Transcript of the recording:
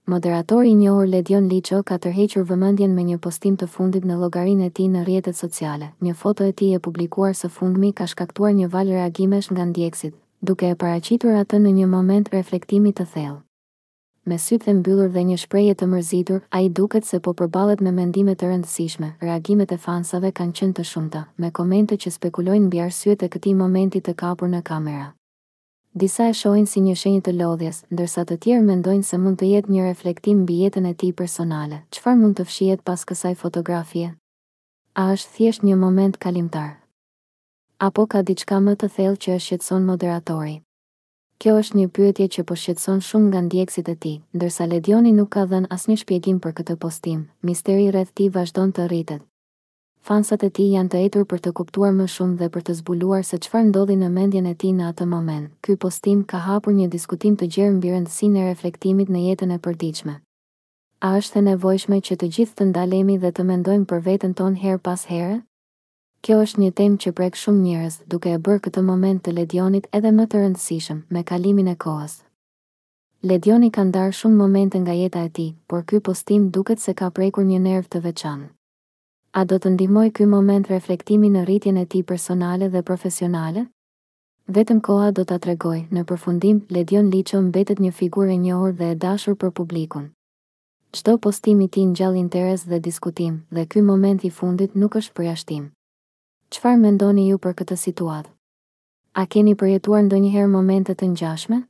Moderatori I njohur Ledion Liço ka tërhequr vëmendjen me një postim të fundit në llogarinë e tij në rrjetet sociale. Një foto e tij e publikuar së fundmi ka shkaktuar një val reagimesh nga ndjekësit, duke e paraqitur atë në një moment reflektimi të thellë. Me sytë e mbyllur dhe një shprehje të mërzitur, ai duket se po përballet me mendime të rëndësishme. Reagimet e fansave kanë qenë të shumta, me komente që spekulojnë mbi arsyet e këtij momenti të kapur në kamera. Disa e shohin si një shenjë të lodhjes, ndërsa të tjerë mendojnë se mund të jetë një reflektim mbi jetën e tij personale. Çfarë mund të fshihet pas kësaj fotografie? A është thjesht një moment kalimtar? Apo ka diçka më të thellë që e shqetëson moderatori? Kjo është një pyetje që po shqetëson shumë nga ndjekësit e tij, ndërsa Ledioni nuk ka dhënë asnjë shpjegim për këtë postim. Misteri rreth tij vazhdon të rritet. Fansat e tij janë të etur për të kuptuar më shumë dhe për të zbuluar se çfarë ndodhi në mendjen e tij në atë moment. Ky postim ka hapur një diskutim të gjerë mbi rëndësinë e reflektimit në jetën e përditshme. A është e nevojshme që të gjithë të ndalemi dhe të mendojmë për veten tonë her pas here? Kjo është një temë që prek shumë njerëz, duke e bërë këtë moment të Ledionit edhe më të rëndësishëm me kalimin e kohës. Ledioni ka ndarë shumë momente nga jeta e tij, por ky postim duket se ka prekur një nerv të veçantë. A do të ndihmoj ky moment reflektimi në rritjen e tij personale dhe profesionale? Vetëm koha do ta tregojë. Në përfundim, Ledion Liço mbetet një figurë e njohur dhe e dashur për publikun. Çdo postim I tij ngjall interes dhe diskutim, dhe ky moment I fundit nuk është përjashtim. Çfarë mendoni ju për këtë situatë? A keni përjetuar ndonjëherë momente të ngjashme?